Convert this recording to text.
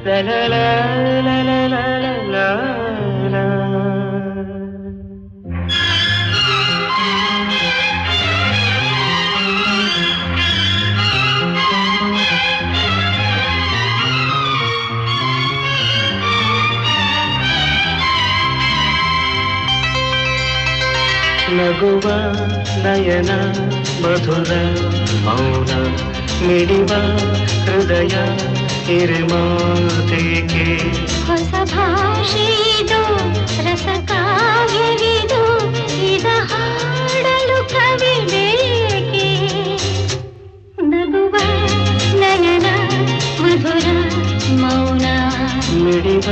la la la la la la la la. ನಗುವ ನಯನ ಮಧುರ ಮೌನ ಮಿಡಿವ ಹೃದಯ ಹಿರಿಮಾತೆಗೆ ಹೊಸ ಭಾಷೆದು ರಸ ಕಾವ್ಯವಿದು ಇದ ಹಾಡಲು ಕವಿ ಬೇಕೆ ನಗುವ ನಯನ ಮಧುರ ಮೌನ ಮಿಡಿವ